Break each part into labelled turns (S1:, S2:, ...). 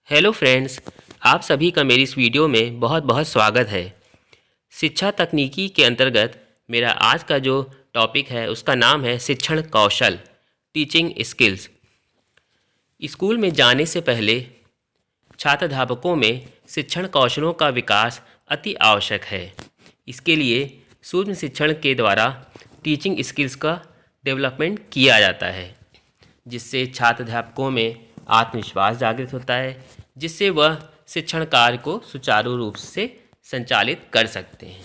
S1: Hello friends, आप सभी का मेरी इस वीडियो में बहुत बहुत स्वागत है। शिक्षा तकनीकी के अंतर्गत मेरा आज का जो टॉपिक है उसका नाम है शिक्षण कौशल, टीचिंग स्किल्स। स्कूल में जाने से पहले छात्र अध्यापकों में शिक्षण कौशलों का विकास अति आवश्यक है। इसके लिए सूक्ष्म शिक्षण के द्वारा टीचिंग स्किल्स का डेवलपमेंट किया जाता है, जिससे छात्र अध्यापकों में आत्मविश्वास जागृत होता है, जिससे वह शिक्षण कार्य को सुचारू रूप से संचालित कर सकते हैं।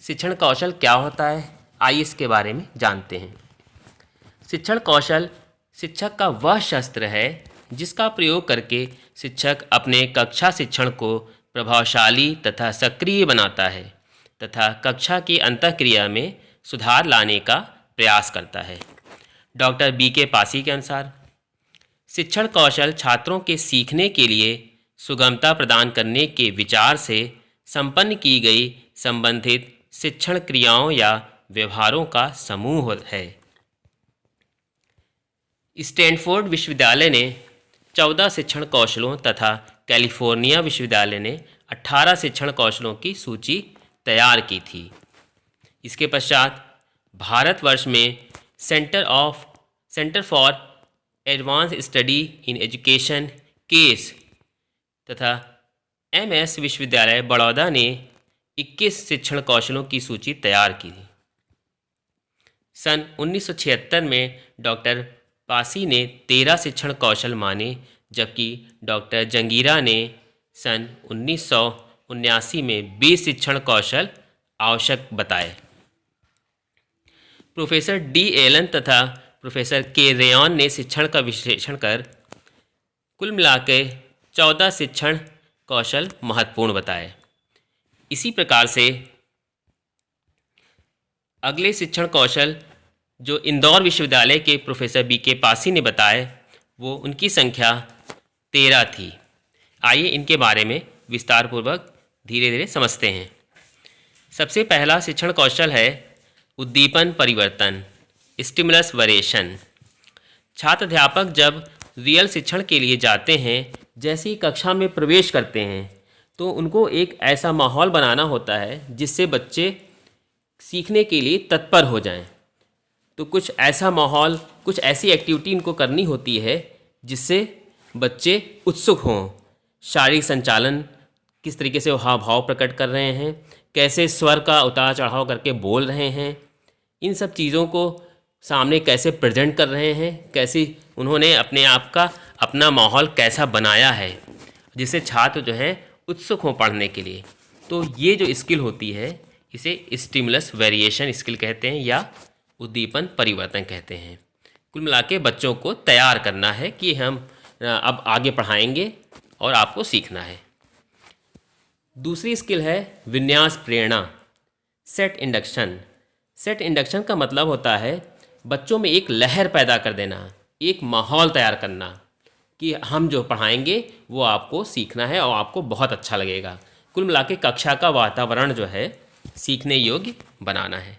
S1: शिक्षण कौशल क्या होता है, आइए इसके बारे में जानते हैं। शिक्षण कौशल शिक्षक का वह शस्त्र है जिसका प्रयोग करके शिक्षक अपने कक्षा शिक्षण को प्रभावशाली तथा सक्रिय बनाता है तथा कक्षा की अंतःक्रिया में सुधार लाने का प्रयास करता है। Doctor B.K. पासी के अनुसार शिक्षण कौशल छात्रों के सीखने के लिए सुगमता प्रदान करने के विचार से संपन्न की गई संबंधित शिक्षण क्रियाओं या व्यवहारों का समूह है। स्टैनफोर्ड विश्वविद्यालय ने 14 शिक्षण कौशलों तथा कैलिफोर्निया विश्वविद्यालय ने 18 शिक्षण कौशलों की सूची तैयार की थी। इसके पश्चात भारतवर्ष में centre for advance study in education case तथा MS विश्वविद्यालय बड़ौदा ने 21 शिक्षण कौशलों की सूची तैयार की थी। सन 1976 में डॉक्टर पासी ने 13 शिक्षण कौशल माने, जबकि डॉक्टर जंगीरा ने सन 1979 में 20 शिक्षण कौशल आवश्यक बताए। Professor D. एलन तथा प्रोफेसर K. रेयॉन ने शिक्षण का विश्लेषण कर कुल मिलाकर 14 शिक्षण कौशल महत्वपूर्ण बताए। इसी प्रकार से अगले शिक्षण कौशल जो इंदौर विश्वविद्यालय के प्रोफेसर B.K. पासी ने बताए, वो उनकी संख्या 13 थी। आइए इनके बारे में विस्तारपूर्वक धीरे धीरे समझते हैं। सबसे पहला शिक्षण कौशल है उद्दीपन परिवर्तन, स्टिमुलस वेरिएशन। छात्र अध्यापक जब रियल शिक्षण के लिए जाते हैं, जैसे ही कक्षा में प्रवेश करते हैं, तो उनको एक ऐसा माहौल बनाना होता है जिससे बच्चे सीखने के लिए तत्पर हो जाएं। तो कुछ ऐसा माहौल, कुछ ऐसी एक्टिविटी इनको करनी होती है जिससे बच्चे उत्सुक हों। शारीरिक संचालन, किस तरीके से हाव भाव प्रकट कर रहे हैं, कैसे स्वर का उतार चढ़ाव करके बोल रहे हैं, इन सब चीज़ों को सामने कैसे प्रेजेंट कर रहे हैं, कैसे उन्होंने अपने आप का अपना माहौल कैसा बनाया है, जिससे छात्र जो है उत्सुक हों पढ़ने के लिए। तो ये जो स्किल होती है इसे स्टिमुलस वेरिएशन स्किल कहते हैं या उद्दीपन परिवर्तन कहते हैं। कुल मिला के बच्चों को तैयार करना है कि हम अब आगे पढ़ाएंगे और आपको सीखना है। दूसरी स्किल है विन्यास प्रेरणा, सेट इंडक्शन। सेट इंडक्शन का मतलब होता है बच्चों में एक लहर पैदा कर देना, एक माहौल तैयार करना कि हम जो पढ़ाएंगे वो आपको सीखना है और आपको बहुत अच्छा लगेगा। कुल मिला के कक्षा का वातावरण जो है सीखने योग्य बनाना है।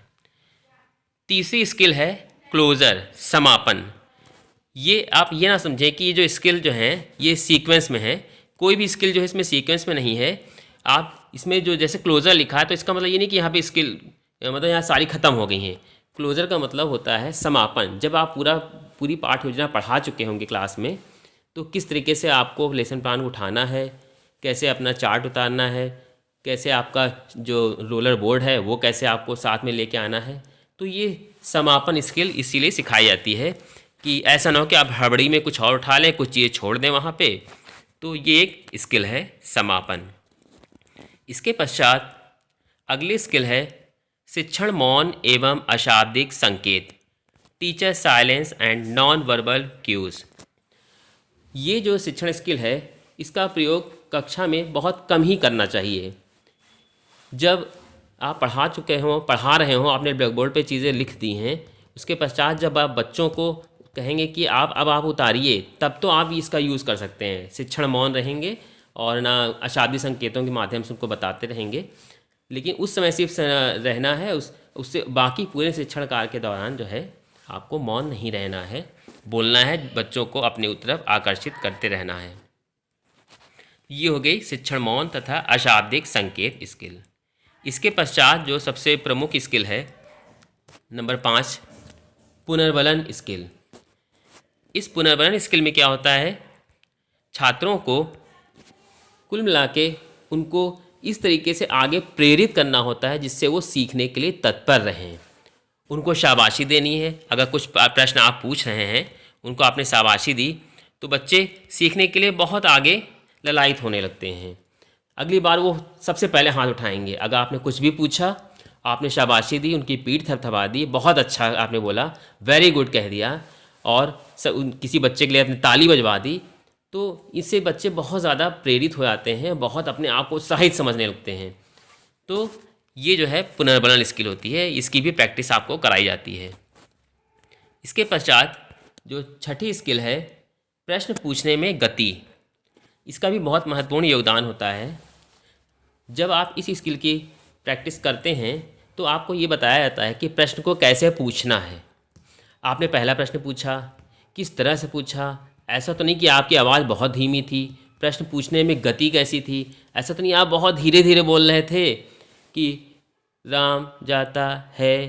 S1: तीसरी स्किल है क्लोजर, समापन। ये आप ये ना समझें कि ये जो स्किल जो है ये सीक्वेंस में है। कोई भी स्किल जो है इसमें सीक्वेंस में नहीं है। आप इसमें जो जैसे क्लोजर लिखा है तो इसका मतलब ये नहीं कि यहाँ पे स्किल मतलब यहाँ सारी ख़त्म हो गई हैं। क्लोजर का मतलब होता है समापन। जब आप पूरी पाठ योजना पढ़ा चुके होंगे क्लास में, तो किस तरीके से आपको लेसन प्लान उठाना है, कैसे अपना चार्ट उतारना है, कैसे आपका जो रोलर बोर्ड है वो कैसे आपको साथ में लेके आना है। तो ये समापन स्किल इसीलिए सिखाई जाती है कि ऐसा ना हो कि आप हड़बड़ी में कुछ और उठा लें, कुछ चीज़ें छोड़ दें वहाँ पे। तो ये एक स्किल है समापन। इसके पश्चात अगली स्किल है शिक्षण मौन एवं अशाब्दिक संकेत, teacher silence and non verbal cues. ये जो शिक्षण स्किल है इसका प्रयोग कक्षा में बहुत कम ही करना चाहिए। जब आप पढ़ा रहे हों, आपने ब्लैक बोर्ड पे चीज़ें लिख दी हैं, उसके पश्चात जब आप बच्चों को कहेंगे कि आप उतारिए, तब तो आप इसका यूज़ कर सकते हैं। शिक्षण मौन रहेंगे और ना अशाब्दिक संकेतों के माध्यम से उनको बताते रहेंगे, लेकिन उस समय सिर्फ रहना है। उससे बाकी पूरे शिक्षण कार्य के दौरान जो है आपको मौन नहीं रहना है, बोलना है, बच्चों को अपनी तरफ आकर्षित करते रहना है। ये हो गई शिक्षण मौन तथा अशाब्दिक संकेत स्किल। इसके पश्चात जो सबसे प्रमुख स्किल है नंबर 5, पुनर्बलन स्किल। इस पुनर्बलन स्किल में क्या होता है, छात्रों को कुल मिला के उनको इस तरीके से आगे प्रेरित करना होता है जिससे वो सीखने के लिए तत्पर रहें। उनको शाबाशी देनी है। अगर कुछ प्रश्न आप पूछ रहे हैं, उनको आपने शाबाशी दी तो बच्चे सीखने के लिए बहुत आगे ललायित होने लगते हैं। अगली बार वो सबसे पहले हाथ उठाएंगे। अगर आपने कुछ भी पूछा, आपने शाबाशी दी, उनकी पीठ थपथपा दी, बहुत अच्छा आपने बोला, वेरी गुड कह दिया, और किसी बच्चे के लिए आपने ताली बजवा दी, तो इससे बच्चे बहुत ज़्यादा प्रेरित हो जाते हैं, बहुत अपने आप को उत्साहित समझने लगते हैं। तो ये जो है पुनर्बलन स्किल होती है, इसकी भी प्रैक्टिस आपको कराई जाती है। इसके पश्चात जो छठी स्किल है, प्रश्न पूछने में गति। इसका भी बहुत महत्वपूर्ण योगदान होता है। जब आप इस स्किल की प्रैक्टिस करते हैं तो आपको ये बताया जाता है कि प्रश्न को कैसे पूछना है। आपने पहला प्रश्न पूछा, किस तरह से पूछा, ऐसा तो नहीं कि आपकी आवाज़ बहुत धीमी थी, प्रश्न पूछने में गति कैसी थी, ऐसा तो नहीं आप बहुत धीरे धीरे बोल रहे थे कि राम जाता है,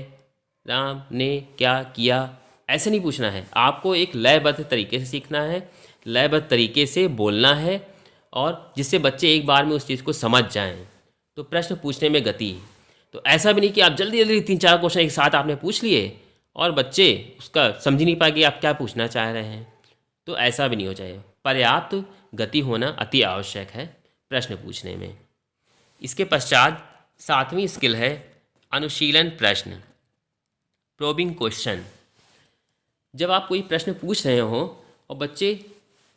S1: राम ने क्या किया, ऐसे नहीं पूछना है। आपको एक लयबद्ध तरीके से सीखना है, लयबद्ध तरीके से बोलना है, और जिससे बच्चे एक बार में उस चीज़ को समझ जाएं। तो प्रश्न पूछने में गति। तो ऐसा भी नहीं कि आप जल्दी जल्दी 3-4 क्वेश्चन एक साथ आपने पूछ लिए और बच्चे उसका समझ ही नहीं पाए कि आप क्या पूछना चाह रहे हैं। तो ऐसा भी नहीं हो चाहिए। पर्याप्त गति होना अति आवश्यक है प्रश्न पूछने में। इसके पश्चात 7वीं स्किल है अनुशीलन प्रश्न, प्रोबिंग क्वेश्चन। जब आप कोई प्रश्न पूछ रहे हो और बच्चे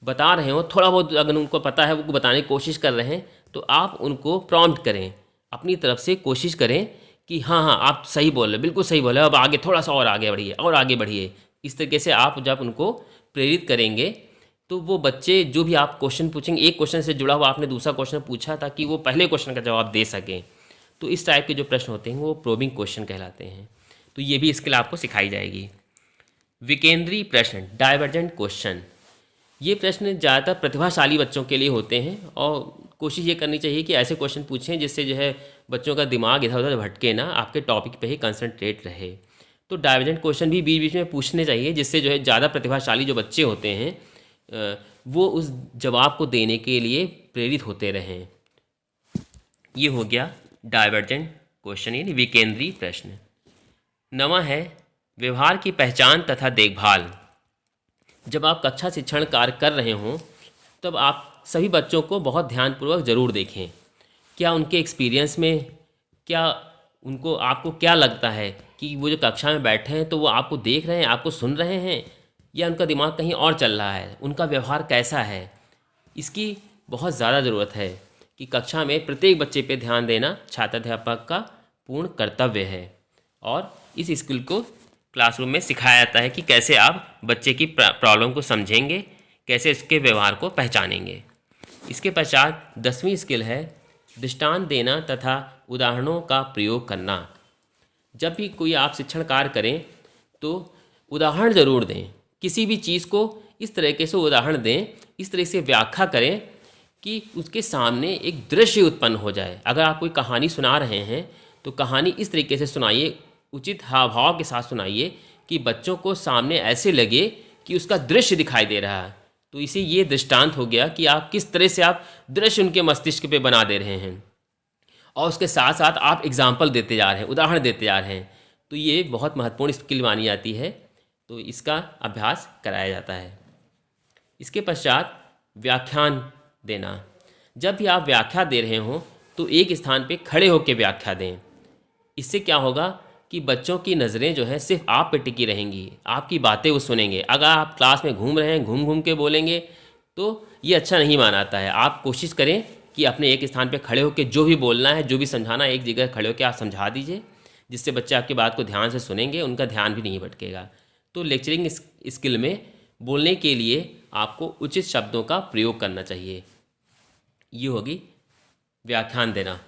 S1: बता रहे हो, थोड़ा बहुत अगर उनको पता है वो बताने की कोशिश कर रहे हैं, तो आप उनको प्रॉम्प्ट करें, अपनी तरफ से कोशिश करें कि हाँ हाँ आप सही बोल रहे, बिल्कुल सही बोल रहे, अब आगे थोड़ा सा और आगे बढ़िए और आगे बढ़िए। इस तरीके से आप जब उनको प्रेरित करेंगे तो वो बच्चे जो भी आप क्वेश्चन पूछेंगे, एक क्वेश्चन से जुड़ा हुआ आपने दूसरा क्वेश्चन पूछा ताकि वो पहले क्वेश्चन का जवाब दे सकें। तो इस टाइप के जो प्रश्न होते हैं वो प्रोबिंग क्वेश्चन कहलाते हैं। तो ये भी स्किल आपको सिखाई जाएगी। विकेंद्रीय प्रश्न, डाइवर्जेंट क्वेश्चन। ये प्रश्न ज़्यादातर प्रतिभाशाली बच्चों के लिए होते हैं और कोशिश ये करनी चाहिए कि ऐसे क्वेश्चन पूछें जिससे जो है बच्चों का दिमाग इधर उधर भटके ना, आपके टॉपिक पे ही कंसंट्रेट रहे। तो डाइवर्जेंट क्वेश्चन भी बीच बीच में पूछने चाहिए जिससे जो है ज़्यादा प्रतिभाशाली जो बच्चे होते हैं वो उस जवाब को देने के लिए प्रेरित होते रहें। ये हो गया डाइवर्जेंट क्वेश्चन यानी विकेंद्रीय प्रश्न। 9वां है व्यवहार की पहचान तथा देखभाल। जब आप कक्षा शिक्षण कार्य कर रहे हों तब आप सभी बच्चों को बहुत ध्यानपूर्वक ज़रूर देखें। क्या उनके एक्सपीरियंस में, क्या उनको, आपको क्या लगता है कि वो जो कक्षा में बैठे हैं तो वो आपको देख रहे हैं, आपको सुन रहे हैं, या उनका दिमाग कहीं और चल रहा है, उनका व्यवहार कैसा है। इसकी बहुत ज़्यादा ज़रूरत है कि कक्षा में प्रत्येक बच्चे पे ध्यान देना छात्राध्यापक का पूर्ण कर्तव्य है। और इस स्किल को क्लासरूम में सिखाया जाता है कि कैसे आप बच्चे की प्रॉब्लम को समझेंगे, कैसे इसके व्यवहार को पहचानेंगे। इसके पश्चात 10वीं स्किल है दृष्टांत देना तथा उदाहरणों का प्रयोग करना। जब भी कोई आप शिक्षण कार्य करें तो उदाहरण ज़रूर दें। किसी भी चीज़ को इस तरीके से उदाहरण दें, इस तरह से व्याख्या करें कि उसके सामने एक दृश्य उत्पन्न हो जाए। अगर आप कोई कहानी सुना रहे हैं तो कहानी इस तरीके से सुनाइए, उचित हाव भाव के साथ सुनाइए कि बच्चों को सामने ऐसे लगे कि उसका दृश्य दिखाई दे रहा है। तो इसे ये दृष्टांत हो गया कि आप किस तरह से आप दृश्य उनके मस्तिष्क पे बना दे रहे हैं और उसके साथ साथ आप एग्जाम्पल देते जा रहे हैं, उदाहरण देते जा रहे हैं। तो ये बहुत महत्वपूर्ण स्किल मानी जाती है, तो इसका अभ्यास कराया जाता है। इसके पश्चात व्याख्यान देना। जब भी आप व्याख्या दे रहे हों तो एक स्थान पे खड़े होकर व्याख्या दें। इससे क्या होगा कि बच्चों की नज़रें जो है सिर्फ आप पे टिकी रहेंगी, आपकी बातें वो सुनेंगे। अगर आप क्लास में घूम रहे हैं, घूम घूम के बोलेंगे तो ये अच्छा नहीं मानाता है। आप कोशिश करें कि अपने एक स्थान पे खड़े होकर जो भी बोलना है, जो भी समझाना है, एक जगह खड़े होकर आप समझा दीजिए, जिससे बच्चे आपकी बात को ध्यान से सुनेंगे, उनका ध्यान भी नहीं भटकेगा। तो लेक्चरिंग स्किल में बोलने के लिए आपको उचित शब्दों का प्रयोग करना चाहिए। ये होगी व्याख्यान देना।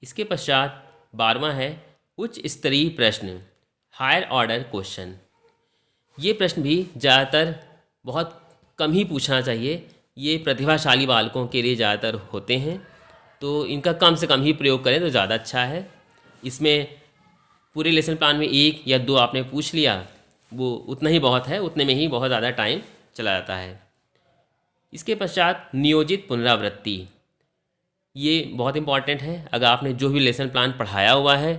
S1: इसके पश्चात 12वां है उच्च स्तरीय प्रश्न, हायर ऑर्डर क्वेश्चन। ये प्रश्न भी ज़्यादातर बहुत कम ही पूछना चाहिए। ये प्रतिभाशाली बालकों के लिए ज़्यादातर होते हैं, तो इनका कम से कम ही प्रयोग करें तो ज़्यादा अच्छा है। इसमें पूरे लेसन प्लान में 1 या 2 आपने पूछ लिया, वो उतना ही बहुत है, उतने में ही बहुत ज़्यादा टाइम चला जाता है। इसके पश्चात नियोजित पुनरावृत्ति, ये बहुत इम्पॉर्टेंट है। अगर आपने जो भी लेसन प्लान पढ़ाया हुआ है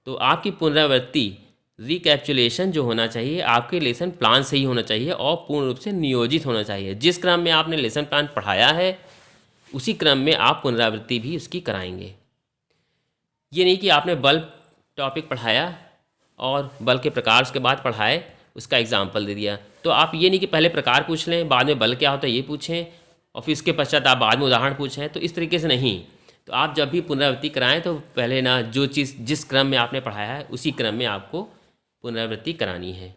S1: तो आपकी पुनरावृत्ति रिकैप्चुलेशन जो होना चाहिए आपके लेसन प्लान से ही होना चाहिए और पूर्ण रूप से नियोजित होना चाहिए। जिस क्रम में आपने लेसन प्लान पढ़ाया है उसी क्रम में आप पुनरावृत्ति भी उसकी कराएंगे। ये नहीं कि आपने बल्ब टॉपिक पढ़ाया और बल के प्रकार उसके बाद पढ़ाए, उसका एग्जाम्पल दे दिया, तो आप ये नहीं कि पहले प्रकार पूछ लें, बाद में बल क्या होता है ये पूछें और फिर इसके पश्चात आप बाद में उदाहरण पूछें, तो इस तरीके से नहीं। तो आप जब भी पुनरावृत्ति कराएं तो पहले ना जो चीज़ जिस क्रम में आपने पढ़ाया है उसी क्रम में आपको पुनरावृत्ति करानी है।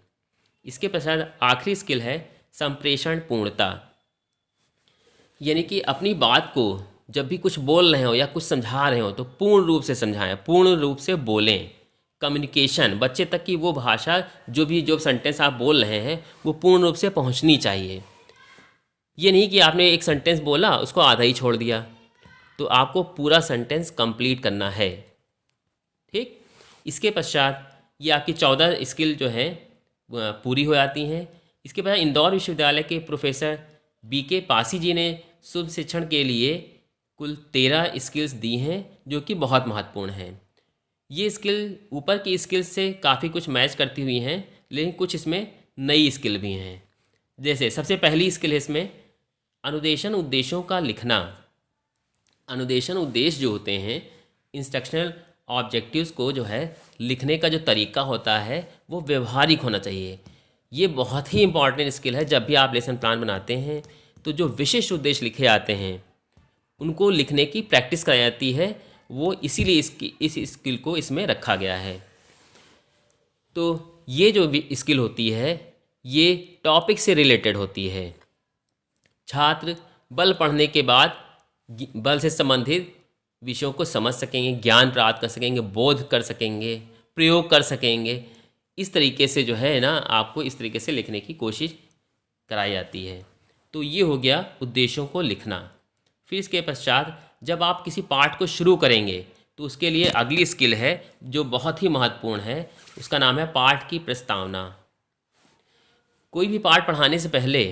S1: इसके पश्चात आखिरी स्किल है संप्रेषण पूर्णता, यानी कि अपनी बात को जब भी कुछ बोल रहे हो या कुछ समझा रहे हो तो पूर्ण रूप से समझाएं, पूर्ण रूप से बोलें। कम्युनिकेशन, बच्चे तक की वो भाषा जो सेंटेंस आप बोल रहे हैं वो पूर्ण रूप से पहुंचनी चाहिए। ये नहीं कि आपने एक सेंटेंस बोला उसको आधा ही छोड़ दिया, तो आपको पूरा सेंटेंस कंप्लीट करना है। ठीक, इसके पश्चात ये आपकी 14 स्किल जो हैं पूरी हो जाती हैं। इसके बाद इंदौर विश्वविद्यालय के प्रोफेसर बीके पासी जी ने शुभ शिक्षण के लिए कुल 13 स्किल्स दी हैं जो कि बहुत महत्वपूर्ण हैं। ये स्किल ऊपर की स्किल से काफ़ी कुछ मैच करती हुई हैं, लेकिन कुछ इसमें नई स्किल भी हैं। जैसे सबसे पहली स्किल है इसमें अनुदेशन उद्देश्यों का लिखना। अनुदेशन उद्देश्य जो होते हैं, इंस्ट्रक्शनल ऑब्जेक्टिव्स को जो है लिखने का जो तरीका होता है वो व्यवहारिक होना चाहिए। ये बहुत ही इंपॉर्टेंट स्किल है। जब भी आप लेसन प्लान बनाते हैं तो जो विशिष्ट उद्देश्य लिखे जाते हैं उनको लिखने की प्रैक्टिस कराई जाती है, वो इसीलिए इस स्किल को इसमें रखा गया है। तो ये जो स्किल होती है ये टॉपिक से रिलेटेड होती है। छात्र बल पढ़ने के बाद बल से संबंधित विषयों को समझ सकेंगे, ज्ञान प्राप्त कर सकेंगे, बोध कर सकेंगे, प्रयोग कर सकेंगे। इस तरीके से जो है ना आपको इस तरीके से लिखने की कोशिश कराई जाती है। तो ये हो गया उद्देश्यों को लिखना। फिर इसके पश्चात जब आप किसी पाठ को शुरू करेंगे तो उसके लिए अगली स्किल है जो बहुत ही महत्वपूर्ण है, उसका नाम है पाठ की प्रस्तावना। कोई भी पाठ पढ़ाने से पहले,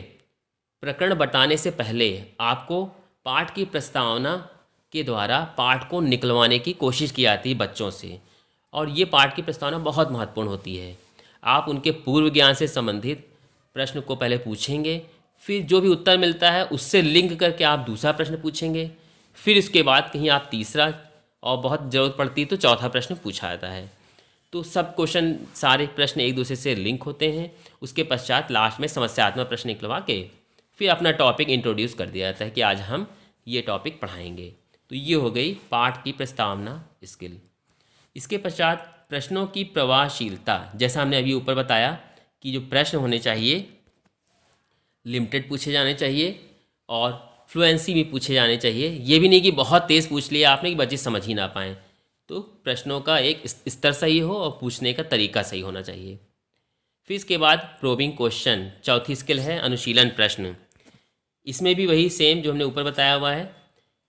S1: प्रकरण बताने से पहले आपको पाठ की प्रस्तावना के द्वारा पाठ को निकलवाने की कोशिश की जाती है बच्चों से, और ये पाठ की प्रस्तावना बहुत महत्वपूर्ण होती है। आप उनके पूर्व ज्ञान से संबंधित प्रश्न को पहले पूछेंगे, फिर जो भी उत्तर मिलता है उससे लिंक करके आप दूसरा प्रश्न पूछेंगे, फिर इसके बाद कहीं आप तीसरा और बहुत ज़रूरत पड़ती है तो चौथा प्रश्न पूछा जाता है। तो सब क्वेश्चन, सारे प्रश्न एक दूसरे से लिंक होते हैं। उसके पश्चात लास्ट में समस्यात्मक प्रश्न निकलवा के फिर अपना टॉपिक इंट्रोड्यूस कर दिया जाता है कि आज हम ये टॉपिक पढ़ाएंगे। तो ये हो गई पाठ की प्रस्तावना स्किल। इसके पश्चात प्रश्नों की प्रवाहशीलता, जैसा हमने अभी ऊपर बताया कि जो प्रश्न होने चाहिए लिमिटेड पूछे जाने चाहिए और फ्लुएंसी भी पूछे जाने चाहिए। ये भी नहीं कि बहुत तेज़ पूछ लिया आपने कि बच्चे समझ ही ना पाएँ। तो प्रश्नों का एक स्तर सही हो और पूछने का तरीका सही होना चाहिए। फिर इसके बाद प्रोबिंग क्वेश्चन, चौथी स्किल है अनुशीलन प्रश्न। इसमें भी वही सेम जो हमने ऊपर बताया हुआ है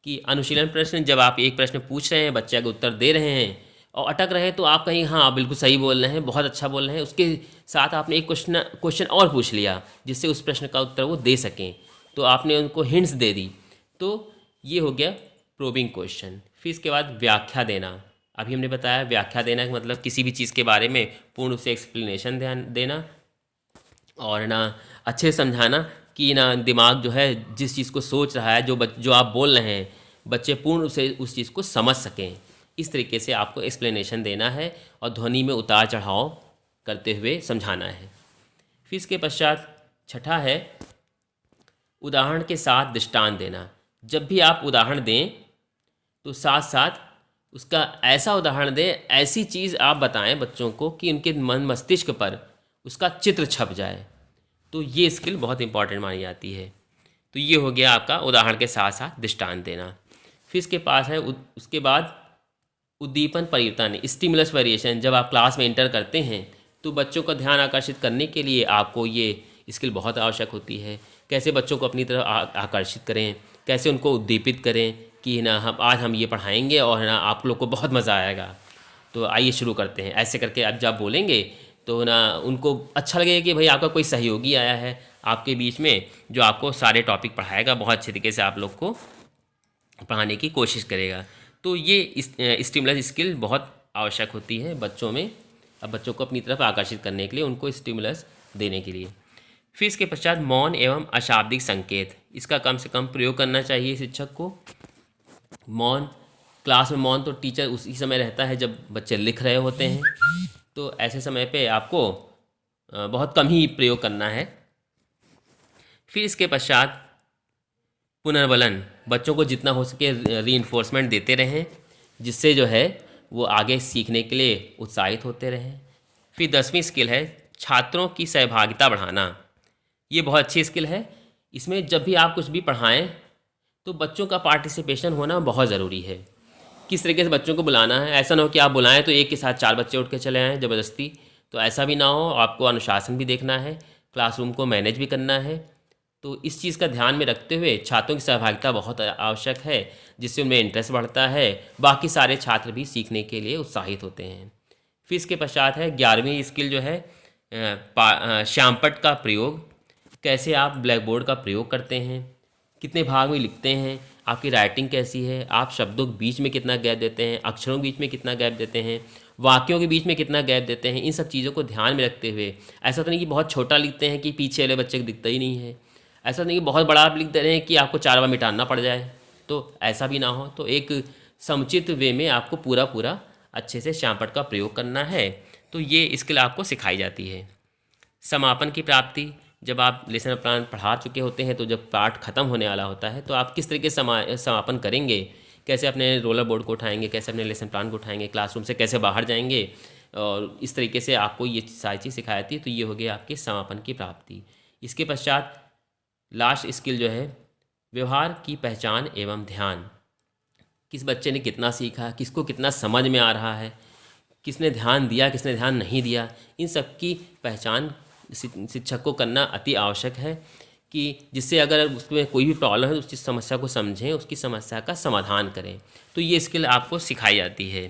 S1: कि अनुशीलन प्रश्न, जब आप एक प्रश्न पूछ रहे हैं, बच्चे का उत्तर दे रहे हैं और अटक रहे हैं तो आप कहीं हाँ आप बिल्कुल सही बोल रहे हैं, बहुत अच्छा बोल रहे हैं, उसके साथ आपने एक क्वेश्चन और पूछ लिया जिससे उस प्रश्न का उत्तर वो दे सकें, तो आपने उनको हिंट्स दे दी। तो ये हो गया प्रोबिंग क्वेश्चन। फिर इसके बाद व्याख्या देना। अभी हमने बताया व्याख्या देना का मतलब किसी भी चीज़ के बारे में पूर्ण रूप से एक्सप्लेनेशन देना और ना अच्छे से समझाना कि ना दिमाग जो है जिस चीज़ को सोच रहा है, जो आप बोल रहे हैं, बच्चे पूर्ण रूप से उस चीज़ को समझ सकें। इस तरीके से आपको एक्सप्लेनेशन देना है और ध्वनि में उतार चढ़ाव करते हुए समझाना है। फिर इसके पश्चात छठा है उदाहरण के साथ दृष्टांत देना। जब भी आप उदाहरण दें तो साथ साथ उसका ऐसा उदाहरण दें, ऐसी चीज़ आप बताएं बच्चों को कि उनके मन मस्तिष्क पर उसका चित्र छप जाए। तो ये स्किल बहुत इंपॉर्टेंट मानी जाती है। तो ये हो गया आपका उदाहरण के साथ साथ दृष्टांत देना। फिर इसके पास है उसके बाद उद्दीपन परिवर्तन, स्टिमुलस वेरिएशन। जब आप क्लास में एंटर करते हैं तो बच्चों का ध्यान आकर्षित करने के लिए आपको ये स्किल बहुत आवश्यक होती है। कैसे बच्चों को अपनी तरफ आकर्षित करें, कैसे उनको उद्दीपित करें कि ना हम ये पढ़ाएंगे और ना आप लोग को बहुत मज़ा आएगा। तो आइए शुरू करते हैं। ऐसे करके अब जब बोलेंगे तो ना उनको अच्छा लगेगा कि भाई आपका कोई सहयोगी आया है आपके बीच में, जो आपको सारे टॉपिक पढ़ाएगा, बहुत अच्छे तरीके से आप लोग को पढ़ाने की कोशिश करेगा। तो ये स्टिमुलस स्किल बहुत आवश्यक होती है बच्चों में, अब बच्चों को अपनी तरफ आकर्षित करने के लिए, उनको स्टिमुलस देने के लिए। फिर इसके पश्चात मौन एवं अशाब्दिक संकेत, इसका कम से कम प्रयोग करना चाहिए शिक्षक को। मौन, क्लास में मौन तो टीचर उसी समय रहता है जब बच्चे लिख रहे होते हैं, तो ऐसे समय पे आपको बहुत कम ही प्रयोग करना है। फिर इसके पश्चात पुनर्बलन, बच्चों को जितना हो सके रीइंफोर्समेंट देते रहें, जिससे जो है वो आगे सीखने के लिए उत्साहित होते रहें। फिर 10वीं स्किल है छात्रों की सहभागिता बढ़ाना। ये बहुत अच्छी स्किल है। इसमें जब भी आप कुछ भी पढ़ाएं तो बच्चों का पार्टिसिपेशन होना बहुत ज़रूरी है। किस तरीके से बच्चों को बुलाना है, ऐसा ना हो कि आप बुलाएं तो एक के साथ 4 बच्चे उठ के चले आएँ ज़बरदस्ती, तो ऐसा भी ना हो। आपको अनुशासन भी देखना है, क्लासरूम को मैनेज भी करना है। तो इस चीज़ का ध्यान में रखते हुए छात्रों की सहभागिता बहुत आवश्यक है, जिससे उनमें इंटरेस्ट बढ़ता है, बाकी सारे छात्र भी सीखने के लिए उत्साहित होते हैं। फिर इसके पश्चात है 11वीं स्किल जो है श्यामपट्ट का प्रयोग। कैसे आप ब्लैक बोर्ड का प्रयोग करते हैं, कितने भाग में लिखते हैं, आपकी राइटिंग कैसी है, आप शब्दों के बीच में कितना गैप देते हैं, अक्षरों के बीच में कितना गैप देते हैं, वाक्यों के बीच में कितना गैप देते हैं, इन सब चीज़ों को ध्यान में रखते हुए। ऐसा तो नहीं कि बहुत छोटा लिखते हैं कि पीछे वाले बच्चे को दिखता ही नहीं है, ऐसा नहीं कि बहुत बड़ा आप लिख दे रहे हैं कि आपको 4 बार मिटाना पड़ जाए, तो ऐसा भी ना हो। तो एक समुचित वे में आपको पूरा अच्छे से श्यामपट्ट का प्रयोग करना है। तो ये स्किल आपको सिखाई जाती है। समापन की प्राप्ति, जब आप लेसन प्लान पढ़ा चुके होते हैं, तो जब पाठ खत्म होने वाला होता है तो आप किस तरीके से समापन करेंगे, कैसे अपने रोलर बोर्ड को उठाएंगे, कैसे अपने लेसन प्लान को उठाएंगे, क्लासरूम से कैसे बाहर जाएंगे, और इस तरीके से आपको ये सारी चीज़ सिखाई जाती है। तो ये हो गया आपकी समापन की प्राप्ति। इसके पश्चात लास्ट स्किल जो है व्यवहार की पहचान एवं ध्यान। किस बच्चे ने कितना सीखा, किसको कितना समझ में आ रहा है, किसने ध्यान दिया, किसने ध्यान नहीं दिया, इन सब की पहचान शिक्षक को करना अति आवश्यक है, कि जिससे अगर उसमें कोई भी प्रॉब्लम है उसकी समस्या को समझें, उसकी समस्या का समाधान करें। तो ये स्किल आपको सिखाई जाती है।